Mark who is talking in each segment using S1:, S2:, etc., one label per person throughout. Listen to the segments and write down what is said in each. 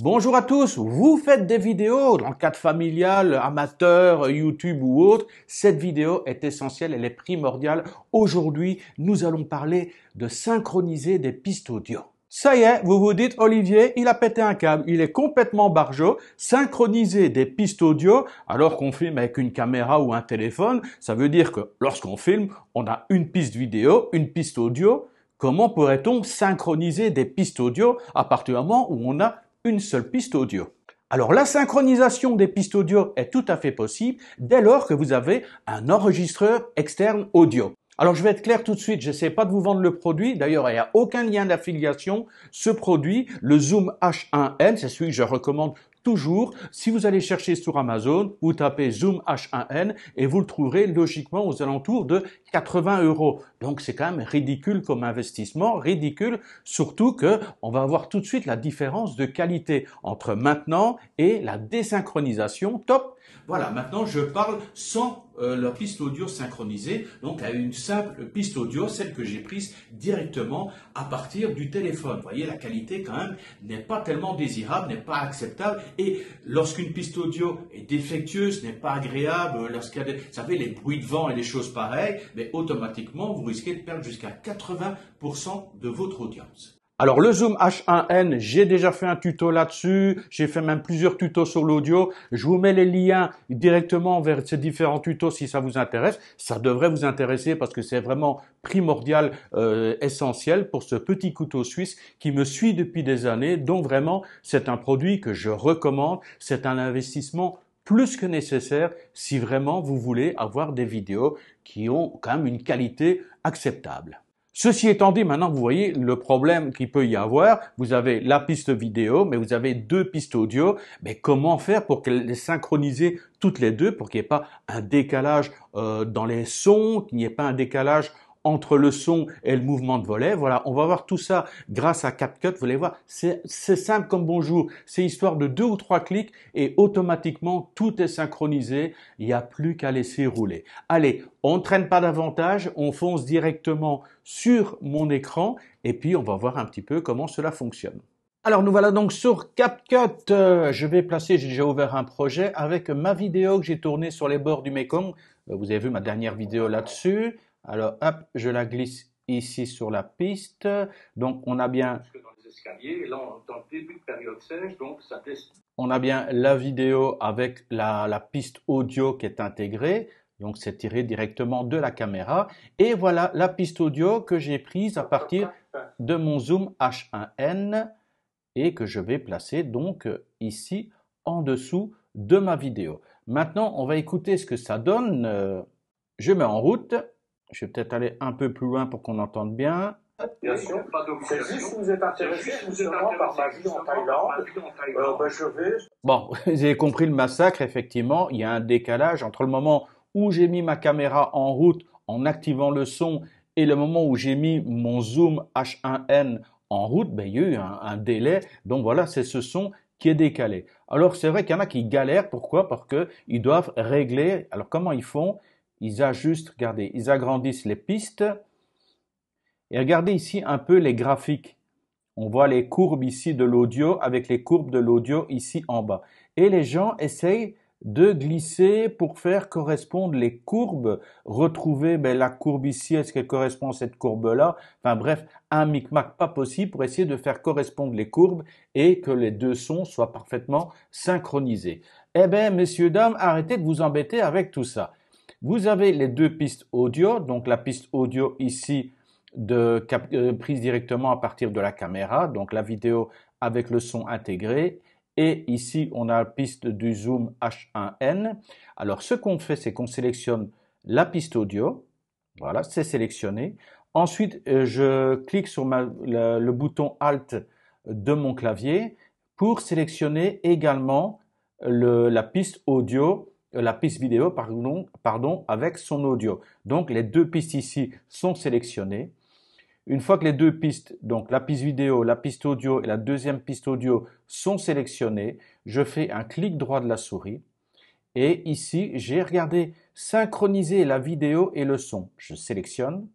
S1: Bonjour à tous, vous faites des vidéos dans le cadre familial, amateur, YouTube ou autre. Cette vidéo est essentielle, elle est primordiale. Aujourd'hui, nous allons parler de synchroniser des pistes audio. Ça y est, vous vous dites, Olivier, il a pété un câble, il est complètement barjot. Synchroniser des pistes audio alors qu'on filme avec une caméra ou un téléphone, ça veut dire que lorsqu'on filme, on a une piste vidéo, une piste audio. Comment pourrait-on synchroniser des pistes audio à partir du moment où on a une seule piste audio? Alors la synchronisation des pistes audio est tout à fait possible dès lors que vous avez un enregistreur externe audio. Alors je vais être clair tout de suite, je n'essaie pas de vous vendre le produit, d'ailleurs il n'y a aucun lien d'affiliation. Ce produit, le Zoom H1N, c'est celui que je recommande toujours. Si vous allez chercher sur Amazon, vous tapez Zoom H1N et vous le trouverez logiquement aux alentours de 80 €. Donc c'est quand même ridicule comme investissement, ridicule, surtout que on va voir tout de suite la différence de qualité entre maintenant et la désynchronisation. Top. Voilà, maintenant je parle sans la piste audio synchronisée, donc à une simple piste audio, celle que j'ai prise directement à partir du téléphone. Vous voyez, la qualité quand même n'est pas tellement désirable, n'est pas acceptable, et lorsqu'une piste audio est défectueuse, n'est pas agréable, lorsqu'il y a vous savez, les bruits de vent et des choses pareilles, mais automatiquement vous risquez de perdre jusqu'à 80% de votre audience. Alors le Zoom H1N, j'ai déjà fait un tuto là-dessus, j'ai fait même plusieurs tutos sur l'audio. Je vous mets les liens directement vers ces différents tutos si ça vous intéresse. Ça devrait vous intéresser parce que c'est vraiment primordial, essentiel pour ce petit couteau suisse qui me suit depuis des années. Donc vraiment, c'est un produit que je recommande. C'est un investissement plus que nécessaire si vraiment vous voulez avoir des vidéos qui ont quand même une qualité acceptable. Ceci étant dit, maintenant vous voyez le problème qu'il peut y avoir. Vous avez la piste vidéo, mais vous avez deux pistes audio. Mais comment faire pour les synchroniser toutes les deux, pour qu'il n'y ait pas un décalage dans les sons, qu'il n'y ait pas un décalage entre le son et le mouvement de volet. Voilà, on va voir tout ça grâce à CapCut. Vous allez voir, c'est simple comme bonjour. C'est histoire de 2 ou 3 clics et automatiquement tout est synchronisé. Il n'y a plus qu'à laisser rouler. Allez, on ne traîne pas davantage, on fonce directement sur mon écran et puis on va voir un petit peu comment cela fonctionne. Alors nous voilà donc sur CapCut. Je vais placer, j'ai déjà ouvert un projet avec ma vidéo que j'ai tournée sur les bords du Mekong. Vous avez vu ma dernière vidéo là-dessus. Alors hop, je la glisse ici sur la piste. Donc on a bien dans les escaliers, et là dans le début de période sèche, donc ça teste. On a bien la vidéo avec la piste audio qui est intégrée. Donc c'est tiré directement de la caméra. Et voilà la piste audio que j'ai prise à partir de mon Zoom H1N et que je vais placer donc ici en dessous de ma vidéo. Maintenant, on va écouter ce que ça donne. Je mets en route. Je vais peut-être aller un peu plus loin pour qu'on entende bien.
S2: Bien sûr, c'est juste si vous êtes intéressé justement par ma vie en Thaïlande, je vais...
S1: Bon, vous avez compris le massacre, effectivement, il y a un décalage entre le moment où j'ai mis ma caméra en route en activant le son et le moment où j'ai mis mon Zoom H1N en route, ben, il y a eu un délai, donc voilà, c'est ce son qui est décalé. Alors c'est vrai qu'il y en a qui galèrent, pourquoi? Parce qu'ils doivent régler, alors comment ils font? Ils ajustent, regardez, ils agrandissent les pistes. Et regardez ici un peu les graphiques. On voit les courbes ici de l'audio avec les courbes de l'audio ici en bas. Et les gens essayent de glisser pour faire correspondre les courbes, retrouver la courbe ici, est-ce qu'elle correspond à cette courbe-là? Enfin bref, un micmac pas possible pour essayer de faire correspondre les courbes et que les deux sons soient parfaitement synchronisés. Eh bien, messieurs, dames, arrêtez de vous embêter avec tout ça. Vous avez les deux pistes audio, donc la piste audio ici prise directement à partir de la caméra, donc la vidéo avec le son intégré. Et ici, on a la piste du Zoom H1N. Alors, ce qu'on fait, c'est qu'on sélectionne la piste audio. Voilà, c'est sélectionné. Ensuite, je clique sur le bouton Alt de mon clavier pour sélectionner également la piste audio, la piste vidéo, pardon, avec son audio. Donc, les deux pistes ici sont sélectionnées. Une fois que les deux pistes, donc la piste vidéo, la piste audio et la deuxième piste audio sont sélectionnées, je fais un clic droit de la souris et ici, j'ai regardé synchroniser la vidéo et le son. Je sélectionne.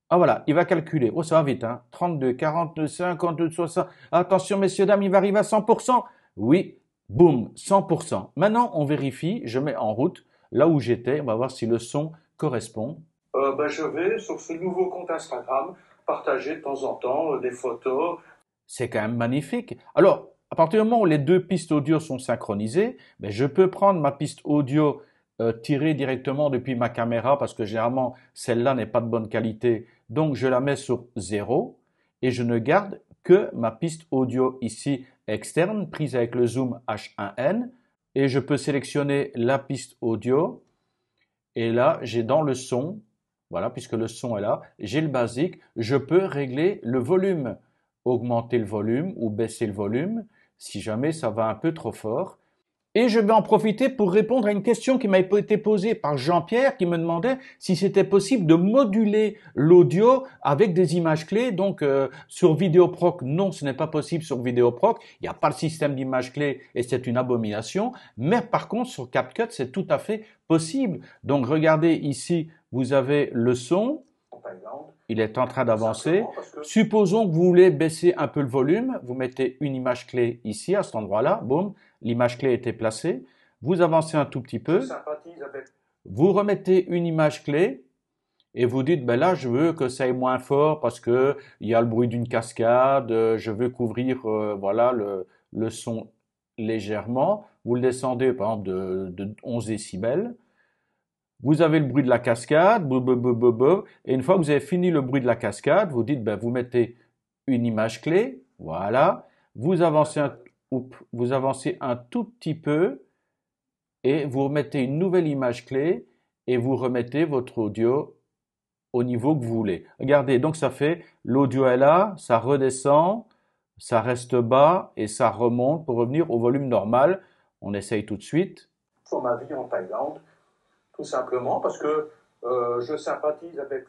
S1: Ah voilà, il va calculer. Oh, ça va vite, hein. 32, 42, 52, 60. Attention, messieurs, dames, il va arriver à 100%. Oui, boum, 100%. Maintenant, on vérifie, je mets en route là où j'étais. On va voir si le son correspond.
S2: Je vais sur ce nouveau compte Instagram partager de temps en temps des photos.
S1: C'est quand même magnifique. Alors, à partir du moment où les deux pistes audio sont synchronisées, ben, je peux prendre ma piste audio tirée directement depuis ma caméra parce que généralement celle-là n'est pas de bonne qualité. Donc je la mets sur 0 et je ne garde que ma piste audio ici externe prise avec le zoom H1N et je peux sélectionner la piste audio et là j'ai dans le son, voilà, puisque le son est là, j'ai le basique, je peux régler le volume, augmenter le volume ou baisser le volume si jamais ça va un peu trop fort. Et je vais en profiter pour répondre à une question qui m'a été posée par Jean-Pierre qui me demandait si c'était possible de moduler l'audio avec des images clés. Donc sur Vidéoproc, non, ce n'est pas possible sur Vidéoproc. Il n'y a pas le système d'images clés et c'est une abomination. Mais par contre, sur CapCut, c'est tout à fait possible. Donc regardez ici, vous avez le son. Il est en train d'avancer. Supposons que vous voulez baisser un peu le volume. Vous mettez une image clé ici, à cet endroit-là. Boum, l'image clé était placée. Vous avancez un tout petit peu. Vous remettez une image clé et vous dites, ben là, je veux que ça aille moins fort parce que il y a le bruit d'une cascade. Je veux couvrir, voilà, le son légèrement. Vous le descendez, par exemple, de 11 décibels. Vous avez le bruit de la cascade, et une fois que vous avez fini le bruit de la cascade, vous dites, ben, vous mettez une image clé, voilà, vous avancez un tout petit peu, et vous remettez une nouvelle image clé, et vous remettez votre audio au niveau que vous voulez. Regardez, donc ça fait, l'audio est là, ça redescend, ça reste bas, et ça remonte pour revenir au volume normal. On essaye tout de suite.
S2: Sur ma vie en Thaïlande. Tout simplement parce que je sympathise avec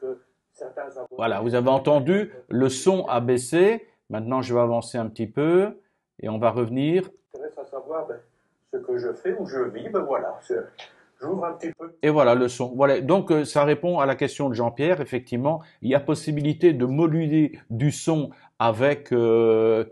S2: certains abonnés.
S1: Voilà, vous avez entendu, le son a baissé. Maintenant, je vais avancer un petit peu et on va revenir.
S2: À savoir ce que je fais, où je vis, ben voilà, j'ouvre un petit peu.
S1: Et voilà le son. Voilà, donc ça répond à la question de Jean-Pierre. Effectivement, il y a possibilité de moduler du son avec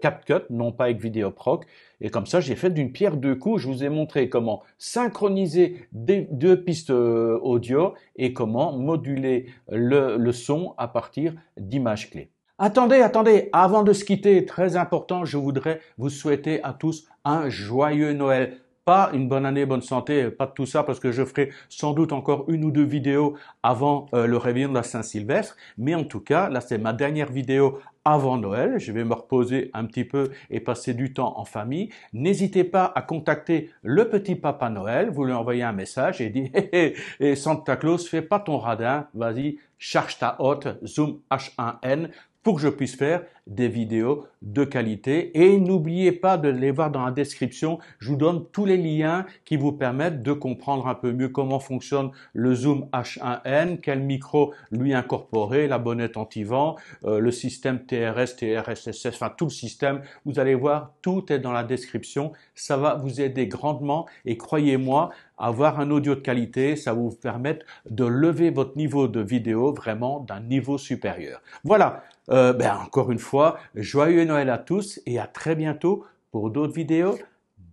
S1: CapCut, non pas avec Vidéoproc. Et comme ça, j'ai fait d'une pierre deux coups. Je vous ai montré comment synchroniser deux pistes audio et comment moduler le son à partir d'images clés. Attendez, avant de se quitter, très important, je voudrais vous souhaiter à tous un joyeux Noël. Pas une bonne année, bonne santé, pas de tout ça parce que je ferai sans doute encore une ou deux vidéos avant le réveillon de la Saint-Sylvestre. Mais en tout cas, là c'est ma dernière vidéo avant Noël. Je vais me reposer un petit peu et passer du temps en famille. N'hésitez pas à contacter le petit Papa Noël. Vous lui envoyez un message et dites hey, Santa Claus, fais pas ton radin, vas-y, charge ta hotte, zoom H1N pour que je puisse faire des vidéos de qualité. Et n'oubliez pas de les voir dans la description. Je vous donne tous les liens qui vous permettent de comprendre un peu mieux comment fonctionne le zoom H1N, quel micro lui incorporer, la bonnette anti-vent, le système TRS, TRSS, enfin tout le système. Vous allez voir, tout est dans la description. Ça va vous aider grandement et croyez-moi, avoir un audio de qualité, ça va vous permettre de lever votre niveau de vidéo vraiment d'un niveau supérieur. Voilà, encore une fois, joyeux Noël à tous et à très bientôt pour d'autres vidéos.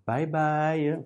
S1: Bye bye.